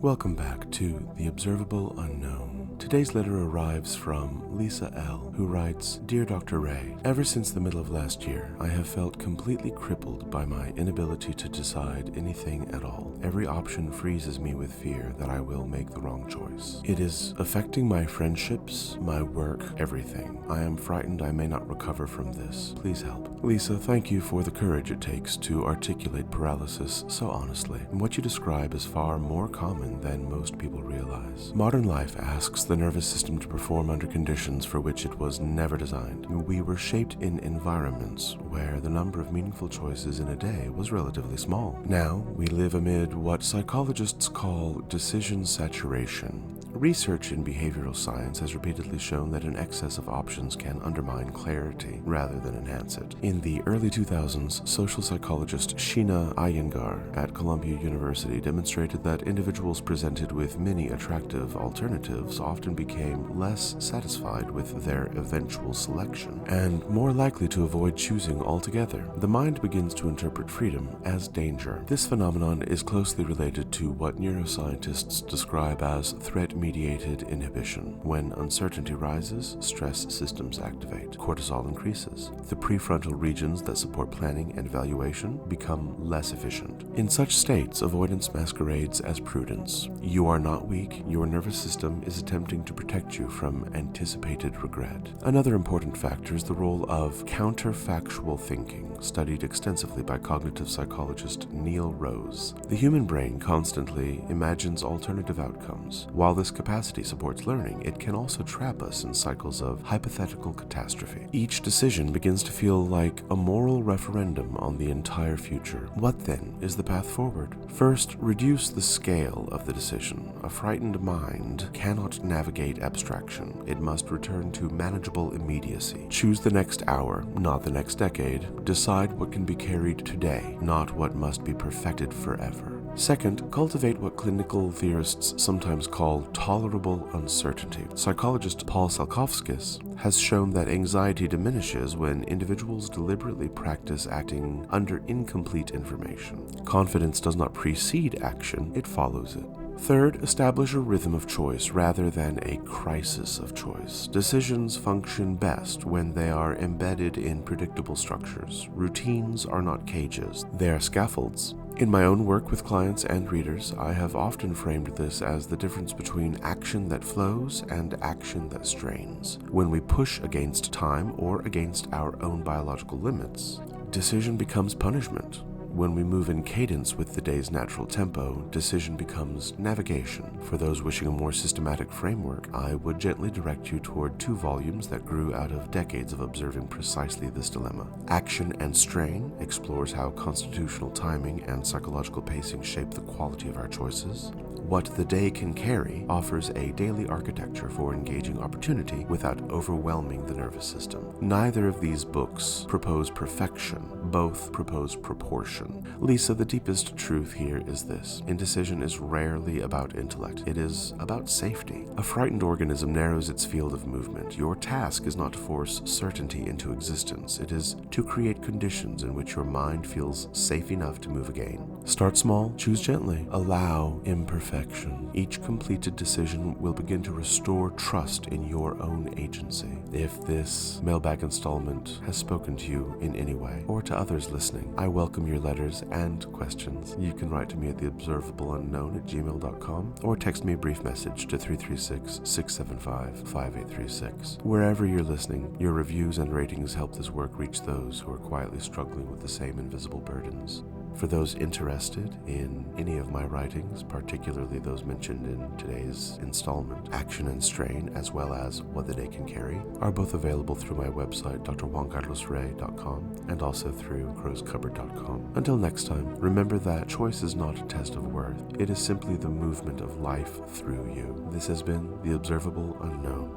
Welcome back to The Observable Unknown. Today's letter arrives from Lisa L., who writes, Dear Dr. Rey, ever since the middle of last year, I have felt completely crippled by my inability to decide anything at all. Every option freezes me with fear that I will make the wrong choice. It is affecting my friendships, my work, everything. I am frightened I may not recover from this. Please help. Lisa, thank you for the courage it takes to articulate paralysis so honestly. What you describe is far more common than most people realize. Modern life asks the nervous system to perform under conditions for which it was never designed. We were shaped in environments where the number of meaningful choices in a day was relatively small. Now, we live amid what psychologists call decision saturation. Research in behavioral science has repeatedly shown that an excess of options can undermine clarity rather than enhance it. In the early 2000s, social psychologist Sheena Iyengar at Columbia University demonstrated that individuals presented with many attractive alternatives often became less satisfied with their eventual selection and more likely to avoid choosing altogether. The mind begins to interpret freedom as danger. This phenomenon is closely related to what neuroscientists describe as threat-mediated inhibition. When uncertainty rises, stress systems activate. Cortisol increases. The prefrontal regions that support planning and evaluation become less efficient. In such states, avoidance masquerades as prudence. You are not weak. Your nervous system is attempting to protect you from anticipated regret. Another important factor is the role of counterfactual thinking, studied extensively by cognitive psychologist Neal Roese. The human brain constantly imagines alternative outcomes. While this capacity supports learning, it can also trap us in cycles of hypothetical catastrophe. Each decision begins to feel like a moral referendum on the entire future. What then is the path forward? First, reduce the scale of the decision. A frightened mind cannot navigate abstraction. It must return to manageable immediacy. Choose the next hour, not the next decade. Decide what can be carried today, not what must be perfected forever. Second, cultivate what clinical theorists sometimes call tolerable uncertainty. Psychologist Paul Salkowskis has shown that anxiety diminishes when individuals deliberately practice acting under incomplete information. Confidence does not precede action, it follows it. Third, establish a rhythm of choice rather than a crisis of choice. Decisions function best when they are embedded in predictable structures. Routines are not cages, they are scaffolds. In my own work with clients and readers, I have often framed this as the difference between action that flows and action that strains. When we push against time or against our own biological limits, decision becomes punishment. When we move in cadence with the day's natural tempo, decision becomes navigation. For those wishing a more systematic framework, I would gently direct you toward 2 volumes that grew out of decades of observing precisely this dilemma. Action and Strain explores how constitutional timing and psychological pacing shape the quality of our choices. What the Day Can Carry offers a daily architecture for engaging opportunity without overwhelming the nervous system. Neither of these books propose perfection, both propose proportion. Lisa, the deepest truth here is this. Indecision is rarely about intellect. It is about safety. A frightened organism narrows its field of movement. Your task is not to force certainty into existence. It is to create conditions in which your mind feels safe enough to move again. Start small, choose gently, allow imperfection. Each completed decision will begin to restore trust in your own agency. If this mailbag installment has spoken to you in any way, or to others listening, I welcome your letters and questions. You can write to me at theobservableunknown@gmail.com or text me a brief message to 336-675-5836. Wherever you're listening, your reviews and ratings help this work reach those who are quietly struggling with the same invisible burdens. For those interested in any of my writings, particularly those mentioned in today's installment, Action and Strain, as well as What the Day Can Carry, are both available through my website, drjuancarlosrey.com, and also through crowscupboard.com. Until next time, remember that choice is not a test of worth. It is simply the movement of life through you. This has been The Observable Unknown.